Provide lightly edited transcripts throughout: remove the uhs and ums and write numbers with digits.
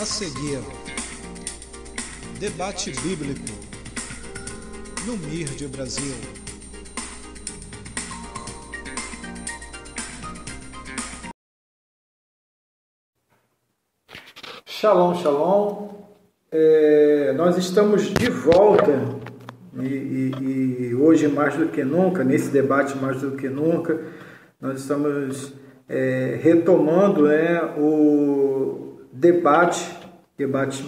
A seguir, debate bíblico no MIRD Brasil. Shalom, shalom. Nós estamos de volta e hoje mais do que nunca, nesse debate mais do que nunca, nós estamos retomando o debate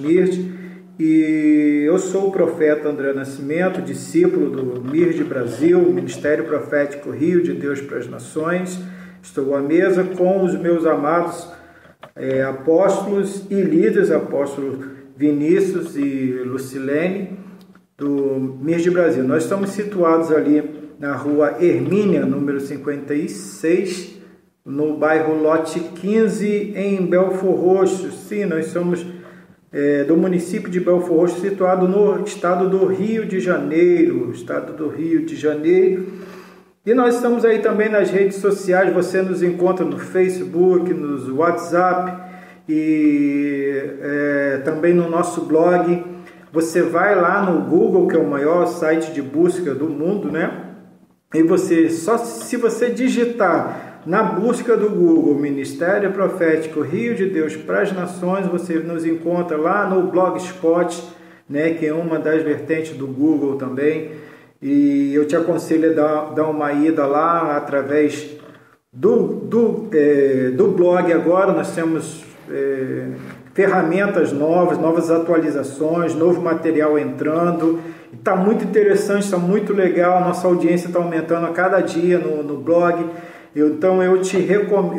MIRD, e eu sou o profeta André Nascimento, discípulo do MIRD Brasil, Ministério Profético Rio de Deus para as Nações. Estou à mesa com os meus amados apóstolos e líderes, apóstolo Vinícius e Lucilene, do MIRD Brasil. Nós estamos situados ali na rua Hermínia, número 56, no bairro Lote 15, em Belford Roxo. Sim, nós somos do município de Belford Roxo, situado no estado do Rio de Janeiro, E nós estamos aí também nas redes sociais. Você nos encontra no Facebook, no WhatsApp e também no nosso blog. Você vai lá no Google, que é o maior site de busca do mundo, né? E se você digitar na busca do Google Ministério Profético Rio de Deus para as Nações, você nos encontra lá no Blogspot, né? Que é uma das vertentes do Google também. E eu te aconselho a dar uma ida lá através do blog. Agora nós temos ferramentas novas atualizações, novo material entrando. Está muito interessante, está muito legal. Nossa audiência está aumentando a cada dia no blog. Então eu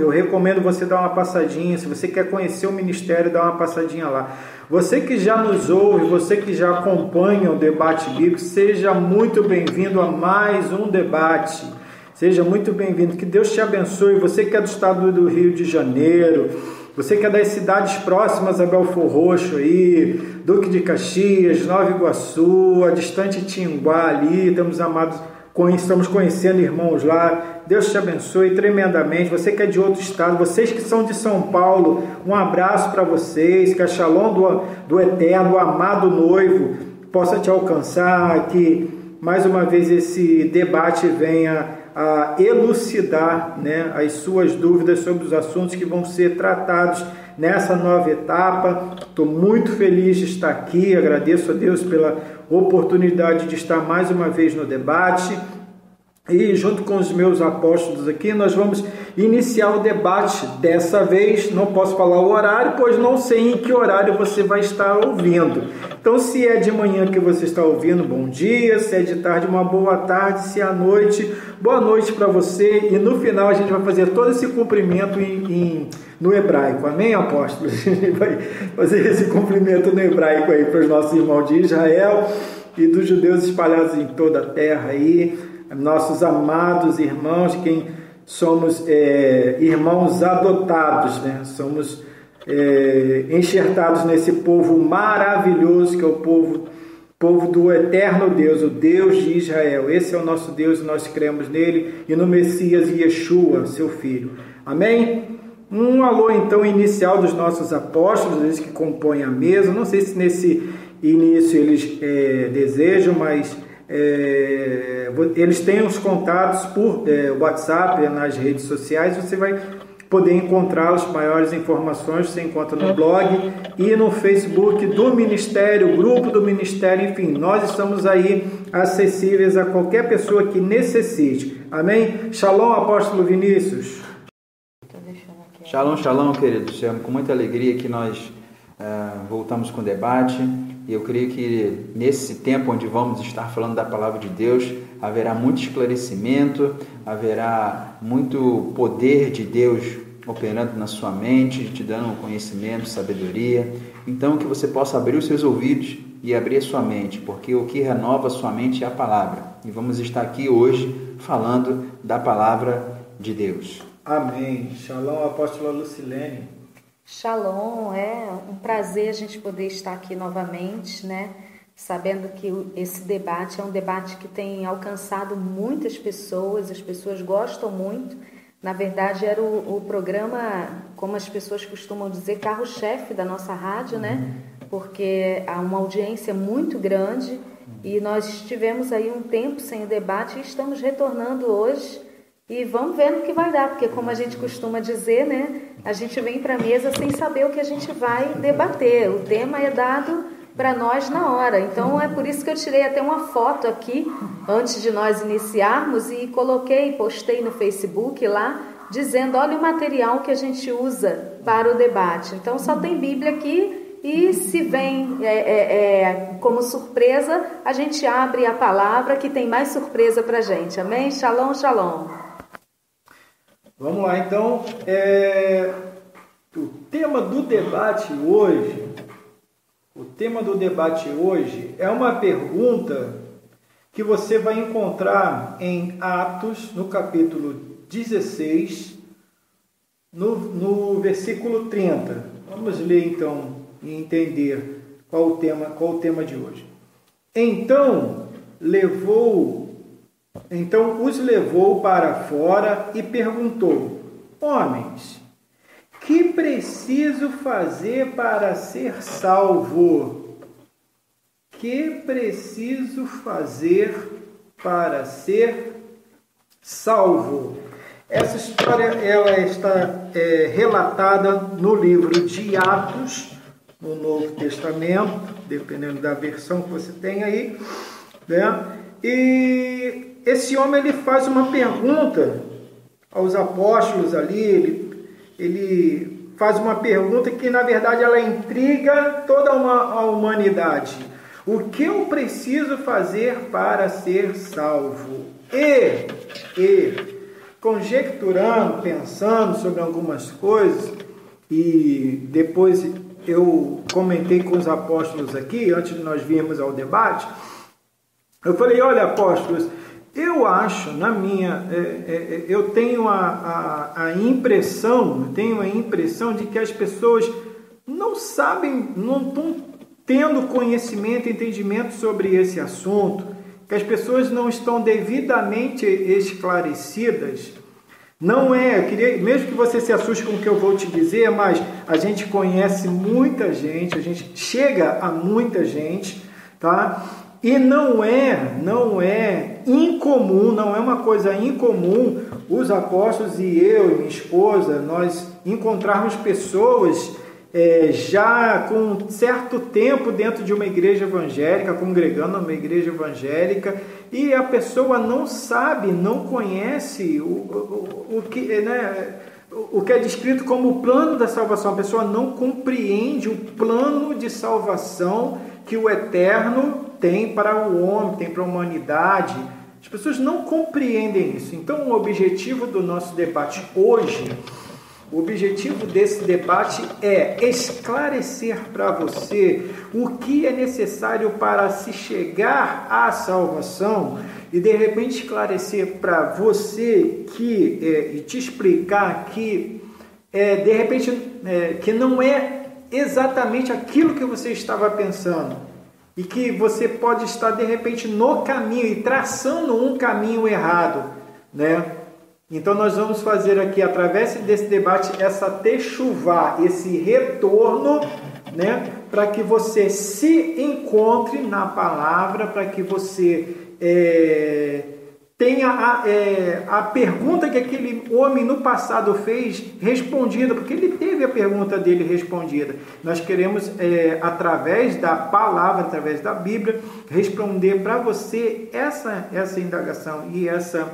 recomendo você dar uma passadinha. Se você quer conhecer o ministério, dá uma passadinha lá. Você que já nos ouve, você que já acompanha o debate bíblico, seja muito bem-vindo a mais um debate. Seja muito bem-vindo. Que Deus te abençoe. Você que é do estado do Rio de Janeiro, você que é das cidades próximas a Belford Roxo aí, Duque de Caxias, Nova Iguaçu, a distante Tinguá ali, estamos conhecendo irmãos lá. Deus te abençoe tremendamente. Você que é de outro estado, vocês que são de São Paulo, um abraço para vocês. Que a shalom do eterno, o amado noivo, possa te alcançar. Que mais uma vez esse debate venha a elucidar, né, as suas dúvidas sobre os assuntos que vão ser tratados nessa nova etapa. Estou muito feliz de estar aqui. Agradeço a Deus pela oportunidade de estar mais uma vez no debate. E junto com os meus apóstolos aqui, nós vamos iniciar o debate. Dessa vez, não posso falar o horário, pois não sei em que horário você vai estar ouvindo. Então, se é de manhã que você está ouvindo, bom dia. Se é de tarde, uma boa tarde. Se é à noite, boa noite para você. E no final a gente vai fazer todo esse cumprimento no hebraico. Amém, apóstolos? A gente vai fazer esse cumprimento no hebraico aí para os nossos irmãos de Israel e dos judeus espalhados em toda a terra aí. Nossos amados irmãos, de quem somos irmãos adotados, né? Somos enxertados nesse povo maravilhoso que é o povo do eterno Deus, o Deus de Israel. Esse é o nosso Deus e nós cremos nele e no Messias Yeshua, seu Filho. Amém? Um alô então inicial dos nossos apóstolos, eles que compõem a mesa. Não sei se nesse início eles desejam, mas eles têm os contatos por WhatsApp, nas redes sociais. Você vai poder encontrá-los. Maiores informações você encontra no blog e no Facebook do Ministério, grupo do Ministério. Enfim, nós estamos aí acessíveis a qualquer pessoa que necessite. Amém? Shalom, apóstolo Vinícius. Shalom, shalom, queridos. É com muita alegria que nós voltamos com o debate. E eu creio que nesse tempo onde vamos estar falando da palavra de Deus, haverá muito esclarecimento, haverá muito poder de Deus operando na sua mente, te dando conhecimento, sabedoria. Então que você possa abrir os seus ouvidos e abrir a sua mente, porque o que renova a sua mente é a palavra. E vamos estar aqui hoje falando da palavra de Deus. Amém. Shalom, apóstola Lucilene. Shalom, é um prazer a gente poder estar aqui novamente, né? Sabendo que esse debate é um debate que tem alcançado muitas pessoas, as pessoas gostam muito, Na verdade, era o programa, como as pessoas costumam dizer, carro-chefe da nossa rádio, né? Porque há uma audiência muito grande e nós estivemos aí um tempo sem o debate e estamos retornando hoje e vamos ver no que vai dar, porque como a gente costuma dizer, né? A gente vem para a mesa sem saber o que a gente vai debater. O tema é dado para nós na hora. Então é por isso que eu tirei até uma foto aqui antes de nós iniciarmos e postei no Facebook lá, dizendo, olha o material que a gente usa para o debate. Então só tem Bíblia aqui e se vem como surpresa, a gente abre a palavra que tem mais surpresa para a gente. Amém? Shalom, shalom. Vamos lá, então. O tema do debate hoje é uma pergunta que você vai encontrar em Atos, no capítulo 16, no versículo 30. Vamos ler então e entender qual o tema de hoje. Então os levou para fora e perguntou: homens, que preciso fazer para ser salvo? Que preciso fazer para ser salvo? Essa história ela está relatada no livro de Atos, no Novo Testamento, dependendo da versão que você tem aí, né? E esse homem ele faz uma pergunta aos apóstolos ali, ele faz uma pergunta que, na verdade, ela intriga toda a humanidade. O que eu preciso fazer para ser salvo? E conjecturando, pensando sobre algumas coisas, e depois eu comentei com os apóstolos aqui, antes de nós virmos ao debate, eu falei, olha, apóstolos, eu acho, eu tenho a impressão de que as pessoas não sabem, não estão tendo conhecimento, entendimento sobre esse assunto, que as pessoas não estão devidamente esclarecidas. Não mesmo que você se assuste com o que eu vou te dizer, mas a gente conhece muita gente, a gente chega a muita gente, tá? E não é incomum, não é uma coisa incomum os apóstolos e eu e minha esposa, nós encontrarmos pessoas já com um certo tempo dentro de uma igreja evangélica, congregando numa igreja evangélica, e a pessoa não sabe, não conhece o que é descrito como o plano da salvação. A pessoa não compreende o plano de salvação que o Eterno tem para o homem, tem para a humanidade. As pessoas não compreendem isso. Então, o objetivo do nosso debate hoje, o objetivo desse debate é esclarecer para você o que é necessário para se chegar à salvação e, de repente, esclarecer para você e te explicar que, de repente, que não é exatamente aquilo que você estava pensando e que você pode estar, de repente, no caminho e traçando um caminho errado, né? Então nós vamos fazer aqui, através desse debate, essa techuvá, esse retorno, né? Para que você se encontre na palavra, para que você tenha a pergunta que aquele homem no passado fez respondida, porque ele teve a pergunta dele respondida. Nós queremos, através da palavra, através da Bíblia, responder para você essa indagação e essa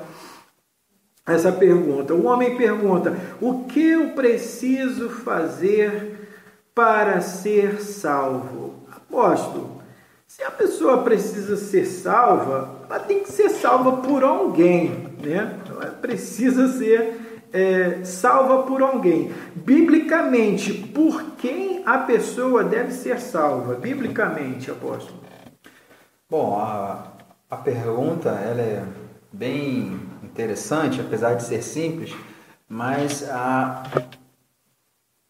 pergunta. O homem pergunta: o que eu preciso fazer para ser salvo? Apóstolo, se a pessoa precisa ser salva, ela tem que ser salva por alguém, né? Ela precisa ser salva por alguém. Biblicamente, por quem a pessoa deve ser salva? Biblicamente, apóstolo. Bom, a pergunta ela é bem interessante, apesar de ser simples, mas a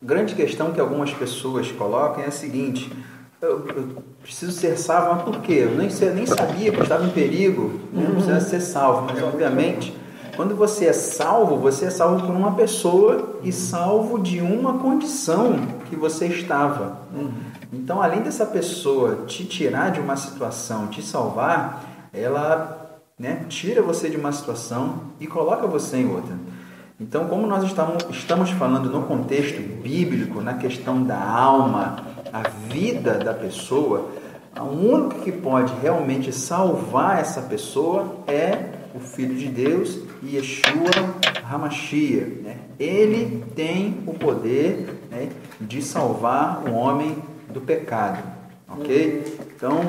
grande questão que algumas pessoas colocam é a seguinte: eu preciso ser salvo, mas por quê? Eu nem sabia que eu estava em perigo, não precisava ser salvo, mas obviamente, quando você é salvo por uma pessoa e salvo de uma condição que você estava. Então, além dessa pessoa te tirar de uma situação, te salvar, ela, né, tira você de uma situação e coloca você em outra. Então, como nós estamos falando no contexto bíblico, na questão da alma, a vida da pessoa, o único que pode realmente salvar essa pessoa é o Filho de Deus, Yeshua HaMashiach, né? Ele tem o poder, né, de salvar o homem do pecado, ok? Então,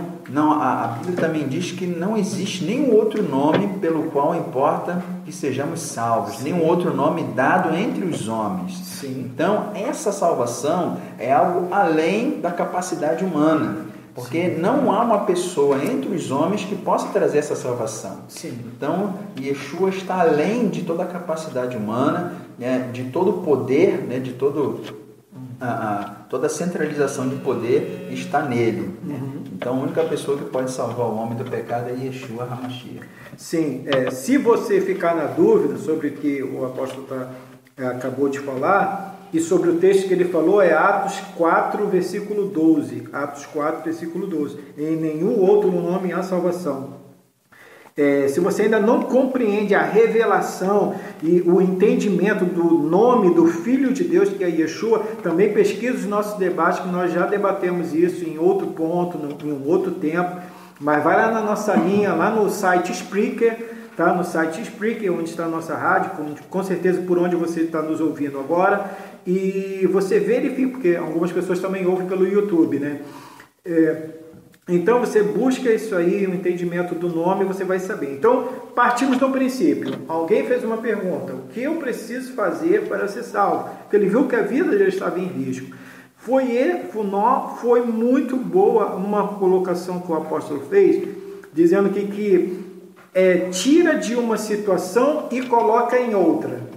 a Bíblia também diz que não existe nenhum outro nome pelo qual importa que sejamos salvos, nenhum outro nome dado entre os homens. Sim. Então, essa salvação é algo além da capacidade humana. Porque não há uma pessoa entre os homens que possa trazer essa salvação. Sim. Então, Yeshua está além de toda a capacidade humana, né, de todo o poder, né, de toda a centralização de poder está nele. Né? Então, a única pessoa que pode salvar o homem do pecado é Yeshua HaMashiach. Sim, se você ficar na dúvida sobre o que o apóstolo acabou de falar, e sobre o texto que ele falou, é Atos 4, versículo 12. Atos 4, versículo 12. Em nenhum outro nome há salvação. Se você ainda não compreende a revelação e o entendimento do nome do Filho de Deus, que é Yeshua, também pesquisa os nossos debates, que nós já debatemos isso em outro ponto, em um outro tempo. Mas vai lá na nossa linha, lá no site Spreaker, tá? No site Spreaker, onde está a nossa rádio, com certeza por onde você está nos ouvindo agora. E você verifica, porque algumas pessoas também ouvem pelo YouTube, né? Então você busca isso aí, o entendimento do nome, você vai saber. Então, partimos do princípio. Alguém fez uma pergunta: o que eu preciso fazer para ser salvo? Porque ele viu que a vida já estava em risco. Foi muito boa uma colocação que o apóstolo fez, dizendo que tira de uma situação e coloca em outra.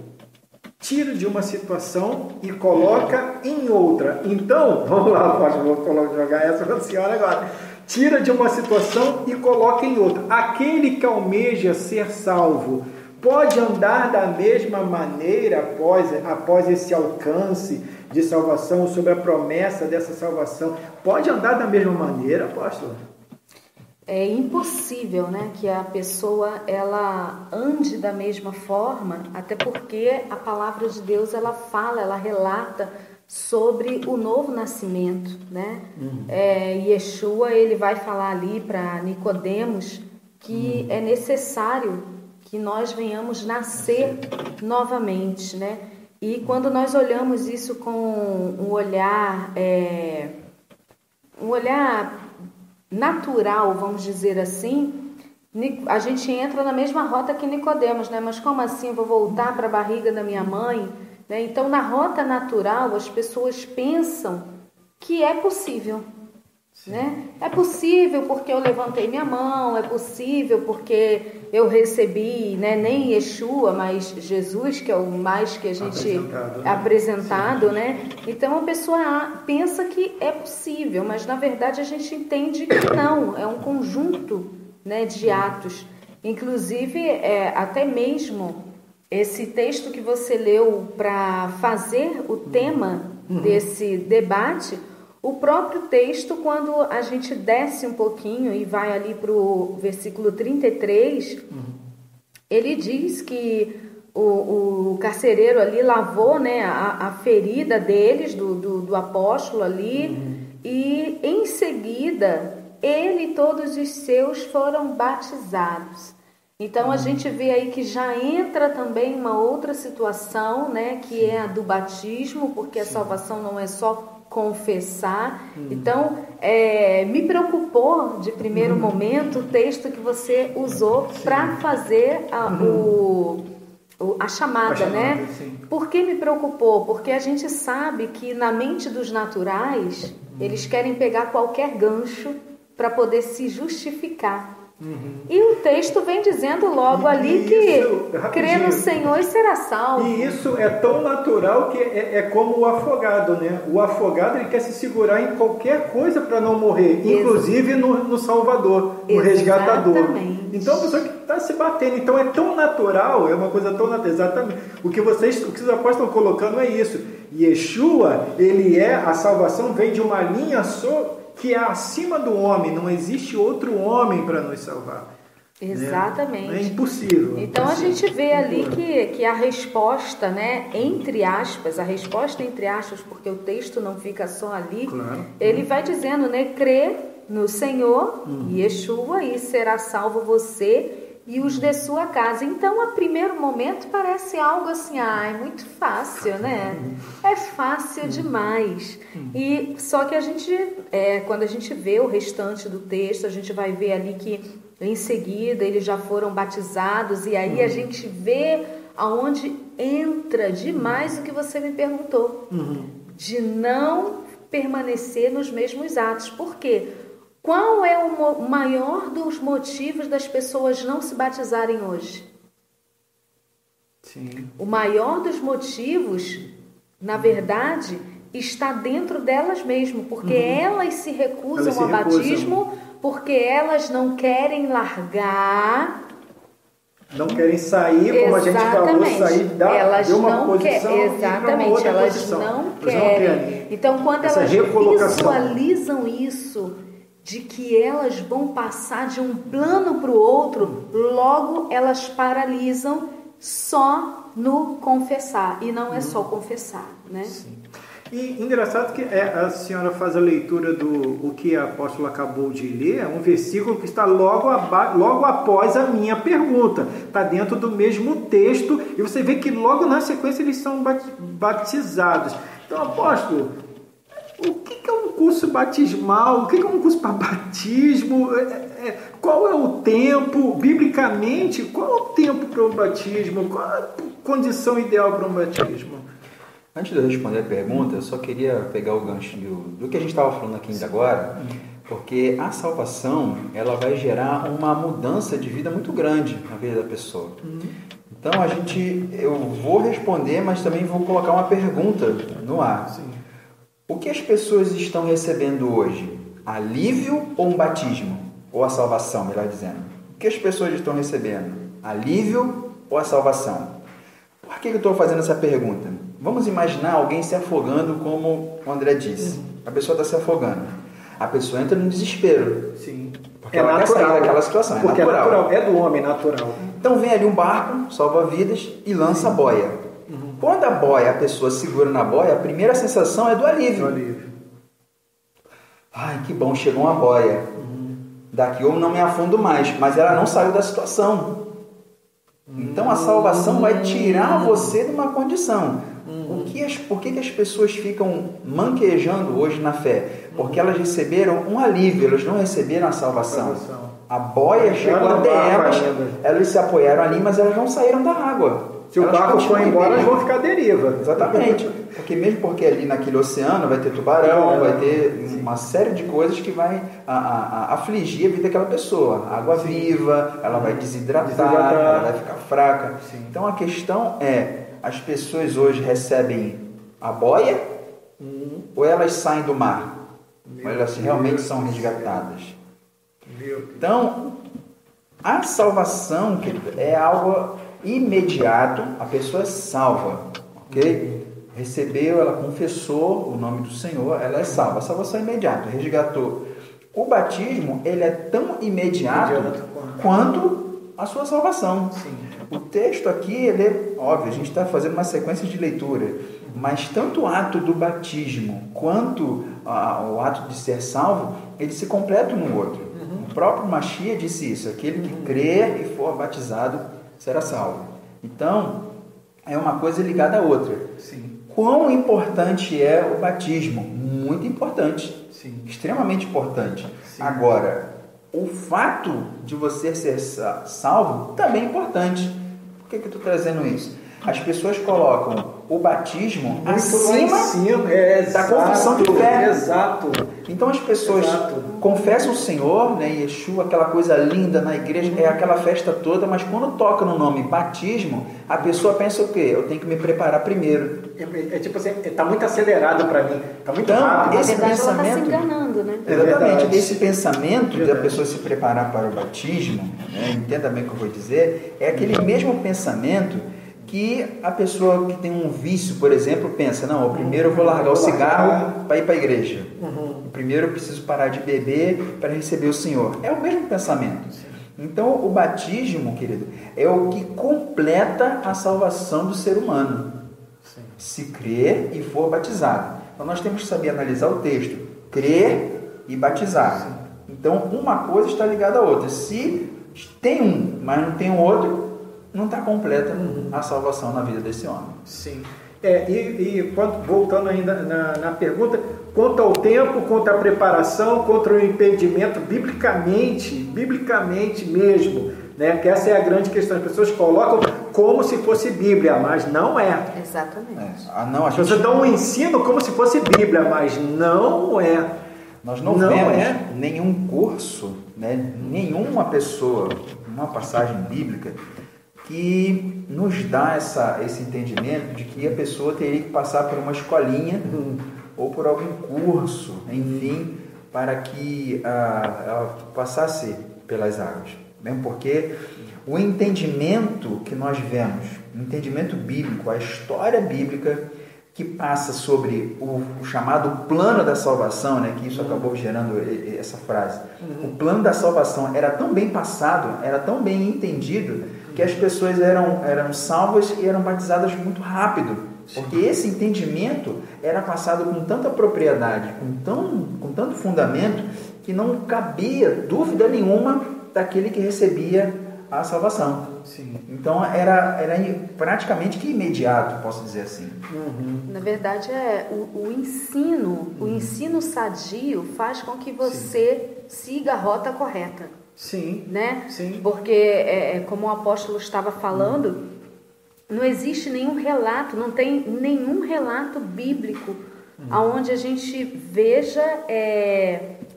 Tira de uma situação e coloca em outra. Então, vamos lá, vou jogar essa para a senhora agora. Tira de uma situação e coloca em outra. Aquele que almeja ser salvo pode andar da mesma maneira após esse alcance de salvação, sobre a promessa dessa salvação. Pode andar da mesma maneira, apóstolo? É impossível, né, que a pessoa ela ande da mesma forma, até porque a palavra de Deus ela fala, ela relata sobre o novo nascimento, né? Yeshua ele vai falar ali para Nicodemos que é necessário que nós venhamos nascer novamente, né? E quando nós olhamos isso com um olhar natural, vamos dizer assim, a gente entra na mesma rota que Nicodemos, né? Mas como assim? Vou voltar para a barriga da minha mãe? Né? Então, na rota natural, as pessoas pensam que é possível. Né? É possível porque eu levantei minha mão, é possível porque eu recebi, né, nem Yeshua, mas Jesus, que é o mais que a gente apresentado, né? Então a pessoa pensa que é possível, mas na verdade a gente entende que não, é um conjunto, né, de atos. Inclusive, até mesmo esse texto que você leu para fazer o tema desse debate, o próprio texto, quando a gente desce um pouquinho e vai ali para o versículo 33, ele diz que o carcereiro ali lavou, né, a ferida deles, do apóstolo ali, e em seguida ele e todos os seus foram batizados. Então a gente vê aí que já entra também uma outra situação, né, que é a do batismo, porque a salvação não é só confessar. Então, me preocupou de primeiro momento o texto que você usou para fazer a chamada, né? Sim. Por que me preocupou? Porque a gente sabe que na mente dos naturais, eles querem pegar qualquer gancho para poder se justificar. E o texto vem dizendo logo ali que crê no Senhor e será salvo. E isso é tão natural que é como o afogado, né? O afogado, ele quer se segurar em qualquer coisa para não morrer, inclusive no Salvador, no resgatador. Então a pessoa que está se batendo, então é tão natural, é uma coisa tão natural, exatamente. O que os apóstolos estão colocando é isso. Yeshua, a salvação vem de uma linha só, que é acima do homem, não existe outro homem para nos salvar. Exatamente. É impossível. Então a gente vê ali que a resposta, né, entre aspas, porque o texto não fica só ali, ele vai dizendo, né, crê no Senhor, Yeshua, e será salvo você e os de sua casa. Então, a primeiro momento parece algo assim, é muito fácil, né? É fácil demais. E só que a gente, quando a gente vê o restante do texto, a gente vai ver ali que em seguida eles já foram batizados, e aí a gente vê aonde entra demais o que você me perguntou, de não permanecer nos mesmos atos. Por quê? Qual é o maior dos motivos das pessoas não se batizarem hoje? Sim. O maior dos motivos, na verdade, está dentro delas mesmas, porque elas se recusam ao batismo, porque elas não querem largar. Não querem sair, como a gente falou, sair de uma posição exatamente, elas posição. Não querem. Então, quando elas visualizam isso, de que elas vão passar de um plano para o outro, logo elas paralisam só no confessar. E não é só confessar, né? Sim. E engraçado que a senhora faz a leitura do o que a apóstola acabou de ler, é um versículo que está logo após a minha pergunta. Está dentro do mesmo texto e você vê que logo na sequência eles são batizados. Então, apóstolo, o que é um curso batismal? O que é um curso para batismo? Qual é o tempo, biblicamente, qual é o tempo para o batismo? Qual é a condição ideal para um batismo? Antes de eu responder a pergunta, eu só queria pegar o gancho do que a gente estava falando aqui ainda agora, porque a salvação, ela vai gerar uma mudança de vida muito grande na vida da pessoa. Então, eu vou responder, mas também vou colocar uma pergunta no ar. Sim. O que as pessoas estão recebendo hoje? Alívio ou um batismo? Ou a salvação, melhor dizendo. O que as pessoas estão recebendo? Alívio ou a salvação? Por que eu estou fazendo essa pergunta? Vamos imaginar alguém se afogando, como o André disse. A pessoa está se afogando. A pessoa entra no desespero. Sim. Porque ela quer sair daquela situação. Porque é natural. É do homem natural. Então vem ali um barco, salva-vidas e lança a boia. Quando a pessoa segura na boia, a primeira sensação é do alívio. Ai, que bom, chegou uma boia. Daqui eu não me afundo mais. Mas ela não saiu da situação. Então a salvação vai tirar você de uma condição. Por que as pessoas ficam manquejando hoje na fé? Porque elas receberam um alívio, elas não receberam a salvação. A boia chegou até elas se apoiaram ali, mas elas não saíram da água. Se o barco for embora, elas vão ficar à deriva. Exatamente. Porque ali naquele oceano vai ter tubarão, vai ter uma série de coisas que vai afligir a vida daquela pessoa. Água viva, ela vai desidratar, ela vai ficar fraca. Sim. Então a questão é, as pessoas hoje recebem a boia ou elas saem do mar? Ou elas realmente são resgatadas? Então, a salvação, querido, é algo imediato, a pessoa é salva, ok? Recebeu, ela confessou o nome do Senhor, ela é salva. A salvação é imediata, resgatou. O batismo, ele é tão imediato quanto a sua salvação. Sim. O texto aqui, ele é óbvio, a gente está fazendo uma sequência de leitura, mas tanto o ato do batismo quanto o ato de ser salvo, eles se completam no outro. O próprio Mashiach disse isso, aquele que crer e for batizado será salvo. Então, é uma coisa ligada à outra. Sim. Quão importante é o batismo? Muito importante. Sim. Extremamente importante. Sim. Agora, o fato de você ser salvo também é importante. Por que eu estou trazendo isso? as pessoas colocam o batismo Muito acima da exato, confissão de fé. Exato. Então as pessoas confessam o Senhor, né, Yeshua, aquela coisa linda na igreja, é aquela festa toda, mas quando toca no nome batismo, a pessoa pensa o quê? Eu tenho que me preparar primeiro. É tipo assim, está muito acelerado para mim, está muito rápido. Esse Na verdade, ela pensamento, está se enganando, né? Exatamente, esse pensamento da pessoa se preparar para o batismo, né, entenda bem o que eu vou dizer, é aquele mesmo pensamento que a pessoa que tem um vício, por exemplo, pensa, não, primeiro eu vou largar o cigarro para ir para a igreja. Primeiro eu preciso parar de beber para receber o Senhor. É o mesmo pensamento. Então, o batismo, querido, é o que completa a salvação do ser humano. Se crer e for batizado. Então, nós temos que saber analisar o texto. Crer e batizar. Então, uma coisa está ligada à outra. Se tem um, mas não tem o outro, não está completa a salvação na vida desse homem. Sim. Voltando ainda na pergunta, quanto ao tempo, quanto à preparação, quanto ao impedimento, biblicamente mesmo, né? Que essa é a grande questão. As pessoas colocam como se fosse Bíblia, mas não é. Exatamente. As pessoas dão um ensino como se fosse Bíblia, mas não é. Nós não vemos nenhum curso, né? Nenhuma pessoa, uma passagem bíblica que nos dá esse entendimento de que a pessoa teria que passar por uma escolinha ou por algum curso, enfim, para que ela passasse pelas águas. Mesmo porque o entendimento que nós vemos, o entendimento bíblico, a história bíblica que passa sobre o chamado plano da salvação, né, que isso acabou gerando essa frase. O plano da salvação era tão bem passado, era tão bem entendido, que as pessoas eram salvas e eram batizadas muito rápido, porque esse entendimento era passado com tanta propriedade, com tanto fundamento, que não cabia dúvida nenhuma daquele que recebia a salvação. Sim. Então era praticamente que imediato, posso dizer assim. Na verdade, o ensino sadio faz com que você siga a rota correta. Sim. Né? Sim. Porque, como o apóstolo estava falando, não existe nenhum relato, não tem nenhum relato bíblico onde a gente veja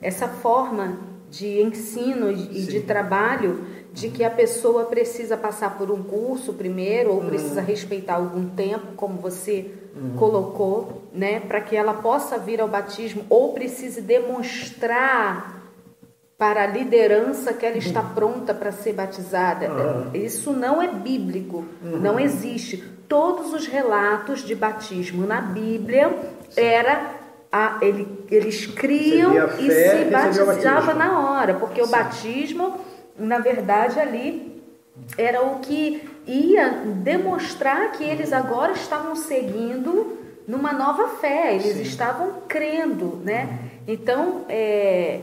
essa forma de ensino e de trabalho, de que a pessoa precisa passar por um curso primeiro, ou precisa respeitar algum tempo, como você colocou, né, para que ela possa vir ao batismo, ou precise demonstrar para a liderança que ela está pronta para ser batizada. Isso não é bíblico, não existe. Todos os relatos de batismo na Bíblia eles criam e se batizavam na hora, porque o batismo, na verdade, ali era o que ia demonstrar que eles agora estavam seguindo numa nova fé, eles estavam crendo, né? Então,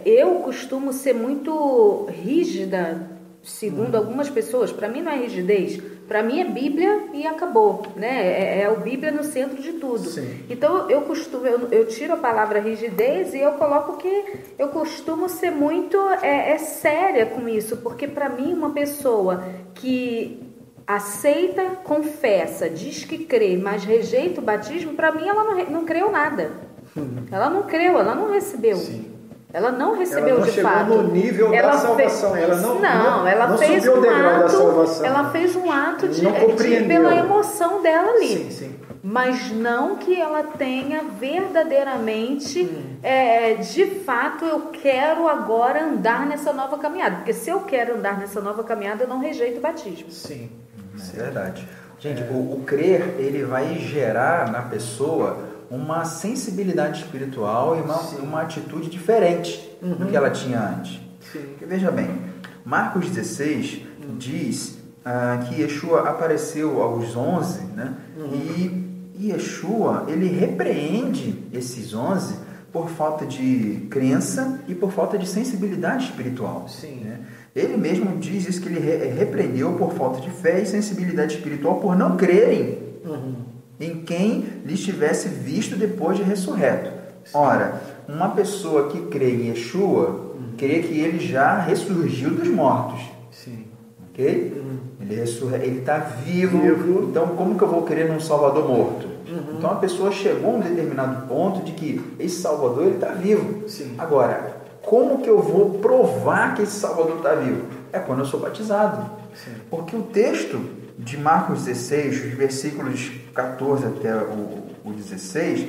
eu costumo ser muito rígida, segundo algumas pessoas. Para mim não é rigidez, para mim é Bíblia e acabou, né? É o Bíblia no centro de tudo. Sim. Então, eu tiro a palavra rigidez e eu coloco que eu costumo ser muito séria com isso, porque para mim uma pessoa que aceita, confessa, diz que crê, mas rejeita o batismo, para mim ela não creu nada. Ela não creu, ela não recebeu. Sim. Ela não recebeu de fato. Ela não chegou no nível da salvação. Ela não fez subiu o degrau da salvação. Ela fez um ato compreendeu. pela emoção dela ali. Sim. Mas não que ela tenha verdadeiramente, de fato, eu quero agora andar nessa nova caminhada. Porque se eu quero andar nessa nova caminhada, eu não rejeito o batismo. Sim. É verdade. Gente, o crer, ele vai gerar na pessoa uma sensibilidade espiritual e uma atitude diferente do que ela tinha antes. Porque, veja bem, Marcos 16 diz que Yeshua apareceu aos 11, né? E Yeshua, ele repreende esses 11 por falta de crença e por falta de sensibilidade espiritual. Né? Ele mesmo diz isso, que ele repreendeu por falta de fé e sensibilidade espiritual por não crerem em quem lhes tivesse visto depois de ressurreto. Ora, uma pessoa que crê em Yeshua, crê que ele já ressurgiu dos mortos. Ok? Ele está vivo. Então, como que eu vou querer um Salvador morto? Então, a pessoa chegou a um determinado ponto de que esse Salvador está vivo. Sim. Agora, como que eu vou provar que esse Salvador está vivo? É quando eu sou batizado. Sim. Porque o texto de Marcos 16, os versículos 14 até o 16,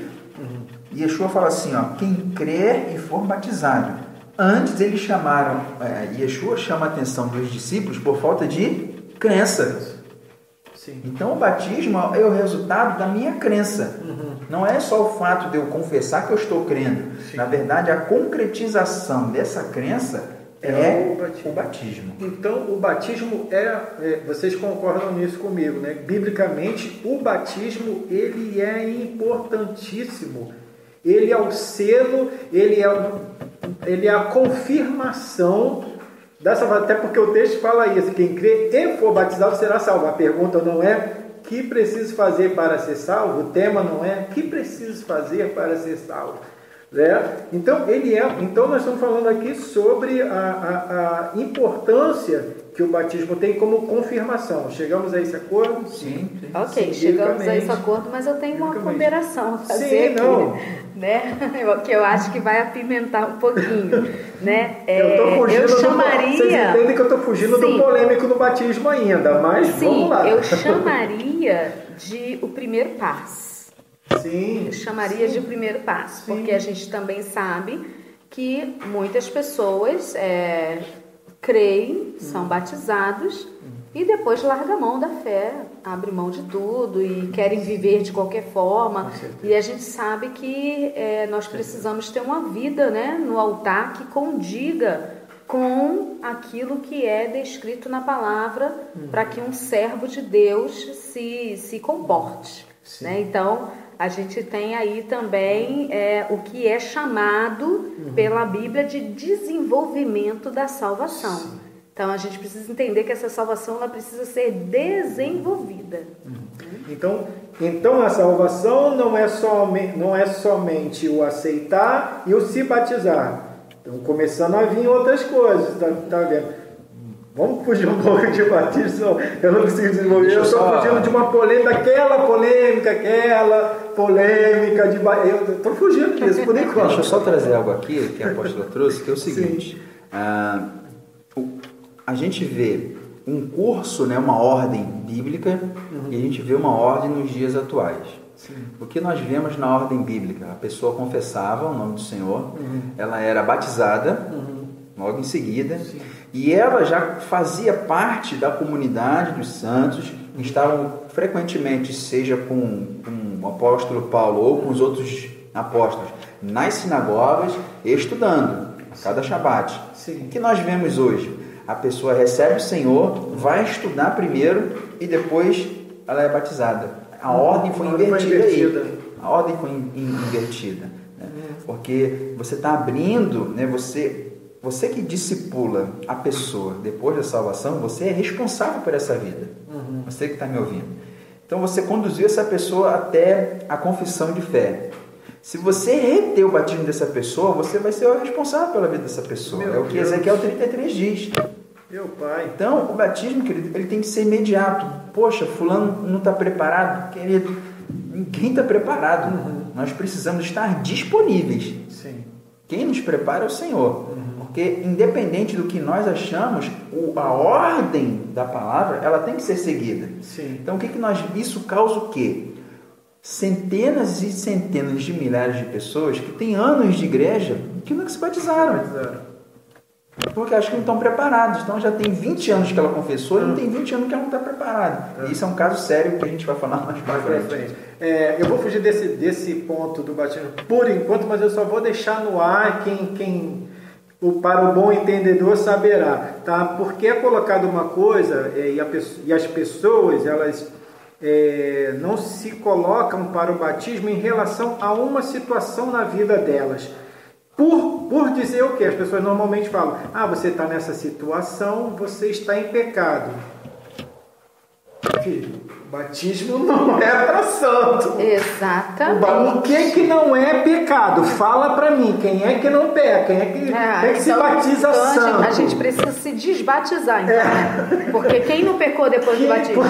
Yeshua fala assim, ó, quem crer e for batizado. Antes eles chamaram, Yeshua chama a atenção dos discípulos por falta de crença. Sim. Então o batismo é o resultado da minha crença. Não é só o fato de eu confessar que eu estou crendo. Sim. Na verdade, a concretização dessa crença é o batismo. Então, o batismo vocês concordam nisso comigo, né? Biblicamente, o batismo, ele é importantíssimo. Ele é o selo, ele é a confirmação dessa, até porque o texto fala isso, quem crê e for batizado será salvo. A pergunta não é que preciso fazer para ser salvo, o tema não é que preciso fazer para ser salvo. Então, nós estamos falando aqui sobre a importância que o batismo tem como confirmação. Chegamos a esse acordo? Sim. Ok, chegamos a esse acordo, mas eu tenho uma ponderação a fazer aqui, né? Que eu acho que vai apimentar um pouquinho, né? Eu chamaria... Vocês entendem que eu estou fugindo do polêmico do batismo ainda, mas vamos lá. Eu chamaria de o primeiro passo. Sim. Eu chamaria de o primeiro passo, porque a gente também sabe que muitas pessoas creem, são batizados e depois largam a mão da fé, abrem mão de tudo e querem viver de qualquer forma. E a gente sabe que nós precisamos ter uma vida, né, no altar que condiga com aquilo que é descrito na palavra para que um servo de Deus se comporte. Né? Então, a gente tem aí também o que é chamado pela Bíblia de desenvolvimento da salvação. Então, a gente precisa entender que essa salvação ela precisa ser desenvolvida. Então a salvação não é somente o aceitar e o se batizar. Então, começando a vir outras coisas, tá vendo? Vamos fugir um pouco de batismo, eu não consigo desenvolver. Eu estou fugindo de uma polêmica, aquela polêmica de eu estou fugindo disso, por enquanto. Deixa eu só trazer algo aqui que a apóstola trouxe, que é o seguinte. A gente vê um curso, né, uma ordem bíblica, e a gente vê uma ordem nos dias atuais. Sim. O que nós vemos na ordem bíblica? A pessoa confessava o nome do Senhor, ela era batizada, logo em seguida, e ela já fazia parte da comunidade dos santos, que estavam frequentemente, seja com o apóstolo Paulo ou com os outros apóstolos, nas sinagogas, estudando, a cada Shabat. Sim. O que nós vemos hoje? A pessoa recebe o Senhor, vai estudar primeiro e depois ela é batizada. A ordem foi invertida. A ordem foi invertida. Né? Porque você está abrindo, né? Você que discipula a pessoa depois da salvação, você é responsável por essa vida. Você que está me ouvindo. Então você conduziu essa pessoa até a confissão de fé. Se você reter o batismo dessa pessoa, você vai ser o responsável pela vida dessa pessoa. É o que Ezequiel 33 diz. Meu pai. Então, o batismo, querido, ele tem que ser imediato. Poxa, fulano não está preparado. Querido, ninguém está preparado. Nós precisamos estar disponíveis. Sim. Quem nos prepara é o Senhor. Porque, independente do que nós achamos, a ordem da palavra, ela tem que ser seguida. Sim. Então, isso causa o quê? Centenas e centenas de milhares de pessoas que têm anos de igreja que nunca se batizaram. Porque acho que não estão preparados. Então já tem 20 anos que ela confessou e não tem 20 anos que ela não está preparada. E isso é um caso sério que a gente vai falar mais para frente. Eu vou fugir desse ponto do batismo por enquanto, mas eu só vou deixar no ar quem para o bom entendedor saberá. Tá? Porque é colocado uma coisa e as pessoas elas não se colocam para o batismo em relação a uma situação na vida delas. Por dizer o que? As pessoas normalmente falam, você está nessa situação, você está em pecado. Filho, Batismo não é para santo. Exatamente. O que não é pecado? Fala para mim. Quem é que não peca? Quem é que então, se batiza santo? A gente precisa se desbatizar, então, né? Porque quem não pecou depois do batismo?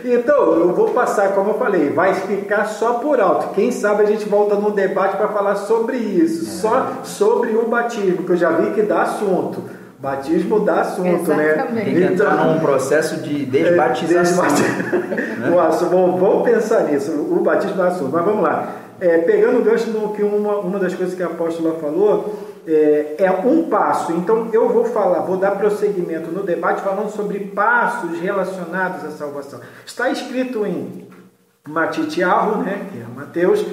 Então, eu vou passar, como eu falei, vai ficar só por alto. Quem sabe a gente volta num debate para falar sobre isso. Só sobre o batismo, que eu já vi que dá assunto. Batismo dá assunto, exatamente. né? Tem que entrar num processo de desbatização. Né? Vamos pensar nisso. O batismo dá assunto. Mas vamos lá. Pegando o gancho no que uma das coisas que a apóstola falou, é um passo. Então eu vou dar prosseguimento no debate falando sobre passos relacionados à salvação. Está escrito em Matitiahu, né? Que é Mateus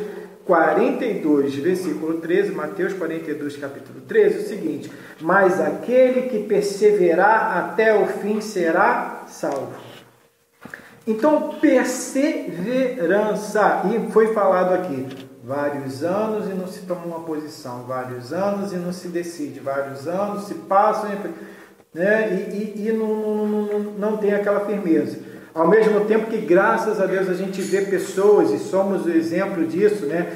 42, versículo 13, Mateus 42, capítulo 13, o seguinte: mas aquele que perseverar até o fim será salvo. Então, perseverança, e foi falado aqui, vários anos e não se toma uma posição, vários anos e não se decide, vários anos se passam, né, e não tem aquela firmeza. Ao mesmo tempo que, graças a Deus, a gente vê pessoas, e somos o exemplo disso, né?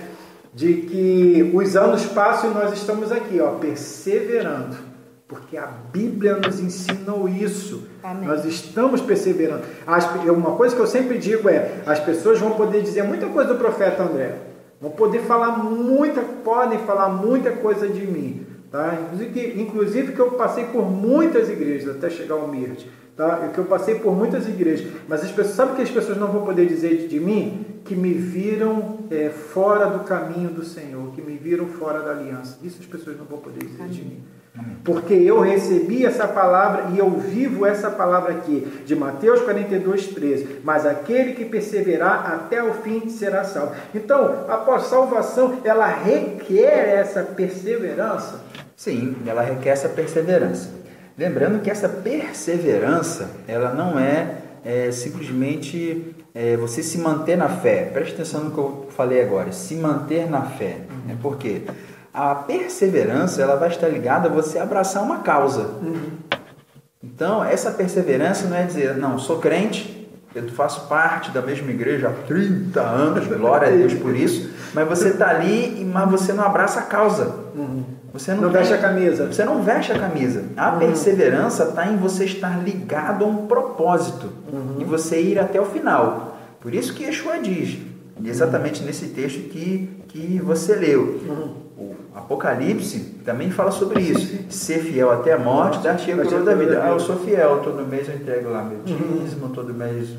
De que os anos passam e nós estamos aqui, perseverando. Porque a Bíblia nos ensina isso. Amém. Nós estamos perseverando. Uma coisa que eu sempre digo as pessoas vão poder dizer muita coisa do profeta André. Podem falar muita coisa de mim. Tá? Inclusive que eu passei por muitas igrejas, até chegar ao Mirte. Tá? Que eu passei por muitas igrejas, mas as pessoas, sabe o que as pessoas não vão poder dizer de mim? Que me viram fora do caminho do Senhor, que me viram fora da aliança. Isso as pessoas não vão poder dizer de mim. Porque eu recebi essa palavra e eu vivo essa palavra aqui, de Mateus 42, 13. Mas aquele que perseverar até o fim será salvo. Então, a salvação, ela requer essa perseverança? Sim, ela requer essa perseverança. Lembrando que essa perseverança, ela não é simplesmente você se manter na fé. Preste atenção no que eu falei agora, se manter na fé. Por quê? A perseverança, ela vai estar ligada a você abraçar uma causa. Então, essa perseverança não é dizer, não, sou crente, eu faço parte da mesma igreja há 30 anos, glória a Deus por isso, mas você está ali, mas você não abraça a causa. Você não veste a camisa. Você não veste a camisa. A perseverança está em você estar ligado a um propósito e você ir até o final. Por isso que Yeshua diz, exatamente nesse texto que você leu. O Apocalipse também fala sobre isso. Ser fiel até a morte, dar-te a coroa da vida. Eu sou fiel, todo mês eu entrego lá meu dízimo, todo mês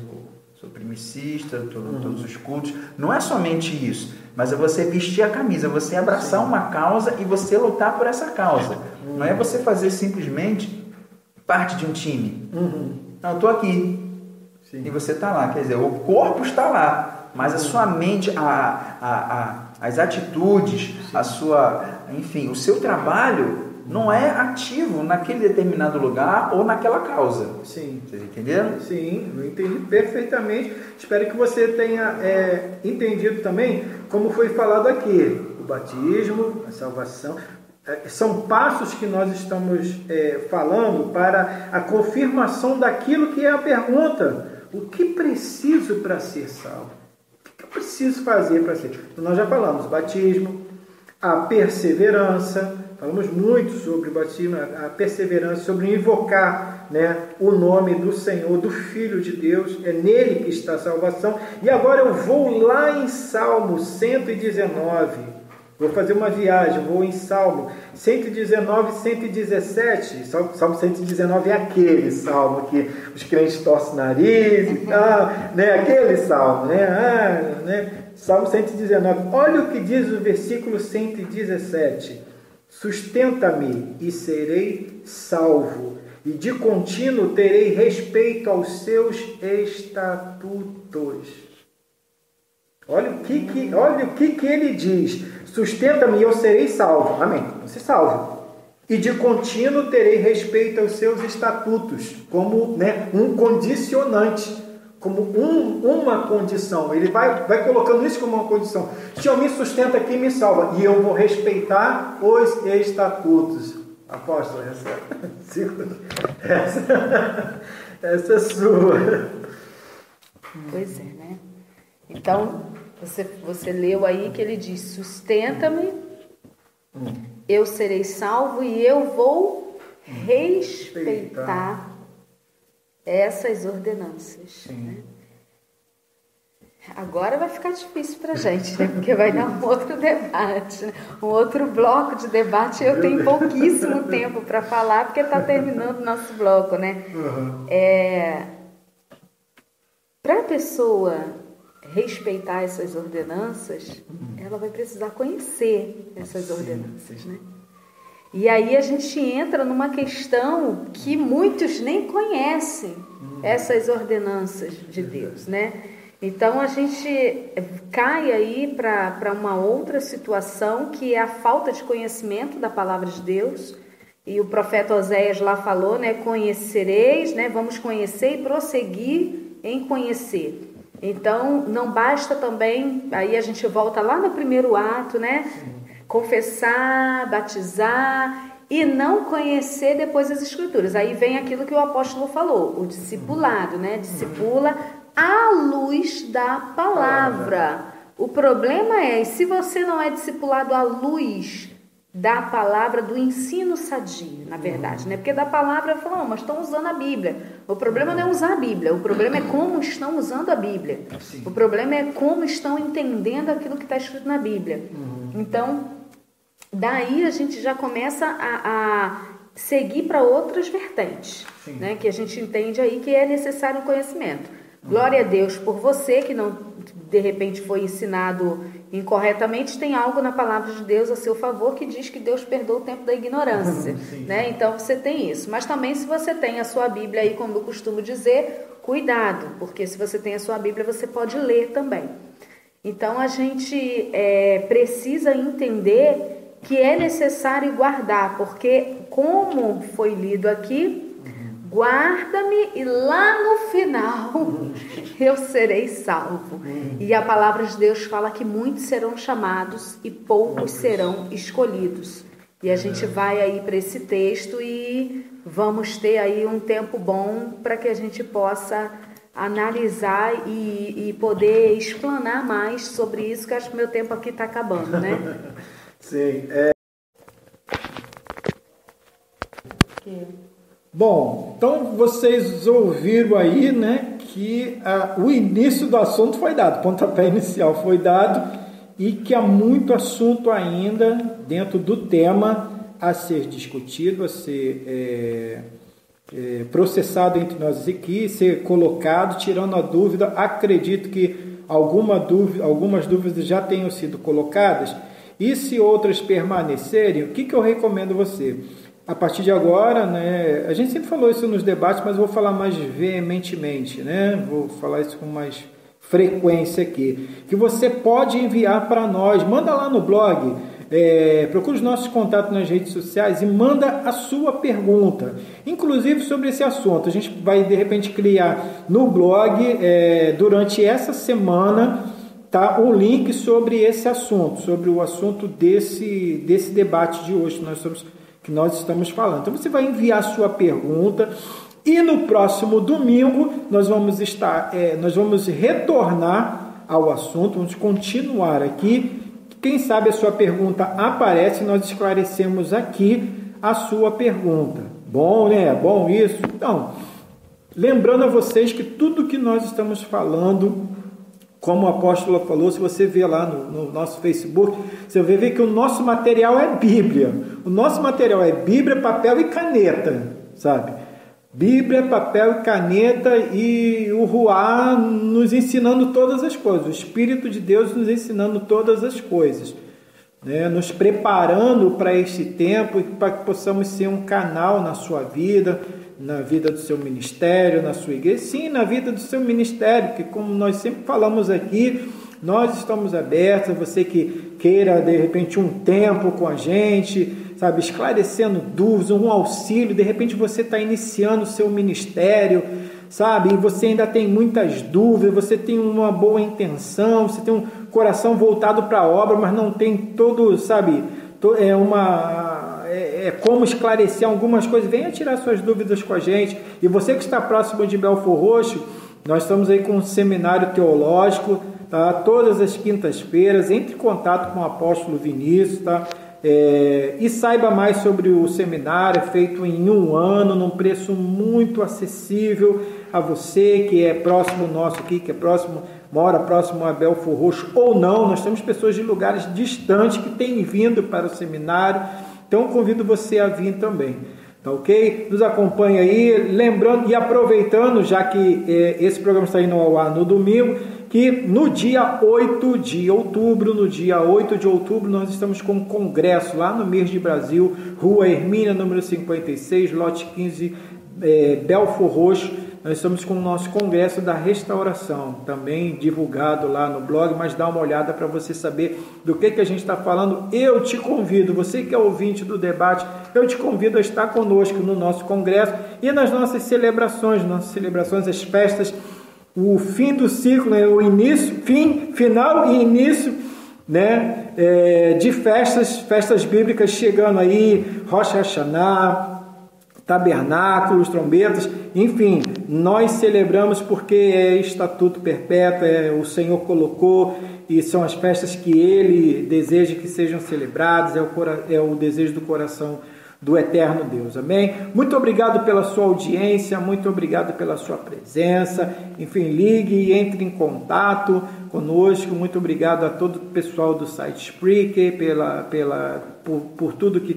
sou primicista, todos os cultos. Não é somente isso, mas é você vestir a camisa, você abraçar uma causa e você lutar por essa causa. Não é você fazer simplesmente parte de um time. Não, eu estou aqui. Sim. E você está lá. Quer dizer, o corpo está lá, mas a sua mente, as atitudes, enfim, o seu trabalho não é ativo naquele determinado lugar ou naquela causa. Sim. Vocês entenderam? Sim, eu entendi perfeitamente. Espero que você tenha entendido também como foi falado aqui. O batismo, a salvação, são passos que nós estamos falando para a confirmação daquilo que é a pergunta. O que preciso para ser salvo? O que eu preciso fazer para ser? Então, nós já falamos batismo, a perseverança. Falamos muito sobre o batismo, a perseverança, sobre invocar, né, o nome do Senhor, do Filho de Deus. É nele que está a salvação. E agora eu vou lá em Salmo 119. Vou fazer uma viagem, vou em Salmo 119, 117. Salmo 119 é aquele salmo que os crentes torcem o nariz e tal, né? Aquele salmo, né? Salmo 119. Olha o que diz o versículo 117. Sustenta-me e serei salvo, e de contínuo terei respeito aos seus estatutos. Olha o que ele diz. Sustenta-me e eu serei salvo. Amém. Você salvo. E de contínuo terei respeito aos seus estatutos, como, né, um condicionante, como uma condição. Ele vai colocando isso como uma condição. Se eu me sustenta aqui, me salva. E eu vou respeitar os estatutos. Apóstolo, essa é sua. Pois é, né? Então, você leu aí que ele diz: sustenta-me, eu serei salvo e eu vou respeitar essas ordenanças. Né? Agora vai ficar difícil para a gente, né? Porque vai dar um outro debate, né? Um outro bloco de debate. Eu tenho pouquíssimo tempo para falar, porque está terminando o nosso bloco, né? Para a pessoa respeitar essas ordenanças, ela vai precisar conhecer essas ordenanças, né? E aí a gente entra numa questão que muitos nem conhecem essas ordenanças de Deus, né? Então a gente cai aí para uma outra situação, que é a falta de conhecimento da palavra de Deus. E o profeta Oséias lá falou, né? Conhecereis, né? Vamos conhecer e prosseguir em conhecer. Então não basta também, aí a gente volta lá no primeiro ato, né? Confessar, batizar e não conhecer depois as Escrituras. Aí vem aquilo que o apóstolo falou, o discipulado, né? Discipula à luz da palavra. O problema é, se você não é discipulado à luz da palavra, do ensino sadio, na verdade, né? Porque da palavra falam, mas estão usando a Bíblia. O problema não é usar a Bíblia, o problema é como estão usando a Bíblia. O problema é como estão entendendo aquilo que está escrito na Bíblia. Então, daí a gente já começa a seguir para outras vertentes, né? Que a gente entende aí que é necessário um conhecimento. Glória a Deus por você que não, de repente, foi ensinado incorretamente. Tem algo na palavra de Deus a seu favor que diz que Deus perdoa o tempo da ignorância, né? Então você tem isso. Mas também, se você tem a sua Bíblia aí, como eu costumo dizer, cuidado, porque se você tem a sua Bíblia, você pode ler também. Então a gente precisa entender que é necessário guardar, porque, como foi lido aqui, guarda-me e lá no final eu serei salvo. E a palavra de Deus fala que muitos serão chamados e poucos serão escolhidos. E a gente vai aí para esse texto e vamos ter aí um tempo bom para que a gente possa analisar e poder explanar mais sobre isso, que eu acho que meu tempo aqui está acabando, né? Sim. Bom, então vocês ouviram aí, né, que o início do assunto foi dado, o pontapé inicial foi dado, e que há muito assunto ainda dentro do tema a ser discutido, a ser processado entre nós aqui, ser colocado, tirando a dúvida. Acredito que algumas dúvidas já tenham sido colocadas, e se outras permanecerem, o que eu recomendo você? A partir de agora, né, a gente sempre falou isso nos debates, mas eu vou falar mais veementemente, né? Vou falar isso com mais frequência aqui, que você pode enviar para nós, manda lá no blog, procure os nossos contatos nas redes sociais e manda a sua pergunta, inclusive sobre esse assunto. A gente vai, de repente, criar no blog, durante essa semana, tá, um link sobre esse assunto, sobre o assunto desse debate de hoje que nós estamos falando. Então você vai enviar a sua pergunta e no próximo domingo nós vamos retornar ao assunto, vamos continuar aqui. Quem sabe a sua pergunta aparece e nós esclarecemos aqui a sua pergunta. Bom, né? Bom isso? Então, lembrando a vocês que tudo que nós estamos falando, como o apóstolo falou, se você vê lá no nosso Facebook, você vai ver que o nosso material é Bíblia. O nosso material é Bíblia, papel e caneta, sabe? Bíblia, papel e caneta, e o Ruá nos ensinando todas as coisas. O Espírito de Deus nos ensinando todas as coisas, né? Nos preparando para este tempo e para que possamos ser um canal na sua vida, na vida do seu ministério, na sua igreja, sim, na vida do seu ministério, que, como nós sempre falamos aqui, nós estamos abertos a você que queira, de repente, um tempo com a gente, sabe, esclarecendo dúvidas, um auxílio. De repente você está iniciando o seu ministério, sabe, e você ainda tem muitas dúvidas, você tem uma boa intenção, você tem um coração voltado para a obra, mas não tem todo, sabe, como esclarecer algumas coisas. Venha tirar suas dúvidas com a gente. E você que está próximo de Belfor Roxo, Nós estamos aí com um seminário teológico, tá? Todas as quintas-feiras. Entre em contato com o apóstolo Vinícius, tá? E saiba mais sobre o seminário. É feito em 1 ano, num preço muito acessível a você que é próximo nosso aqui, que é próximo, mora próximo a Belfor Roxo ou não. Nós temos pessoas de lugares distantes que têm vindo para o seminário, então convido você a vir também. Tá ok? Nos acompanha aí, lembrando e aproveitando, já que esse programa está indo ao ar no domingo, que no dia 8 de outubro, nós estamos com um congresso lá no Mir de Brasil, Rua Hermínia, número 56, lote 15, Belfor Roxo. Nós estamos com o nosso congresso da restauração, também divulgado lá no blog, mas dá uma olhada para você saber do que a gente está falando. Eu te convido, você que é ouvinte do debate, eu te convido a estar conosco no nosso congresso e nas nossas celebrações, as festas, o fim do ciclo, né, o início, final e início, né, de festas bíblicas chegando aí, Rosh Hashanah, tabernáculos, trombetas, enfim, nós celebramos porque é estatuto perpétuo, o Senhor colocou, e são as festas que Ele deseja que sejam celebradas, é o desejo do coração do eterno Deus, amém? Muito obrigado pela sua audiência, muito obrigado pela sua presença, enfim, ligue e entre em contato conosco, muito obrigado a todo o pessoal do site Spreaker por tudo que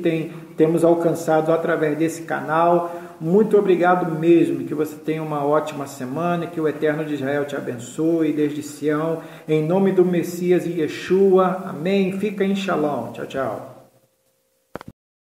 temos alcançado através desse canal, muito obrigado mesmo, que você tenha uma ótima semana, que o Eterno de Israel te abençoe desde Sião, em nome do Messias e Yeshua, amém? Fica em Shalom, tchau, tchau.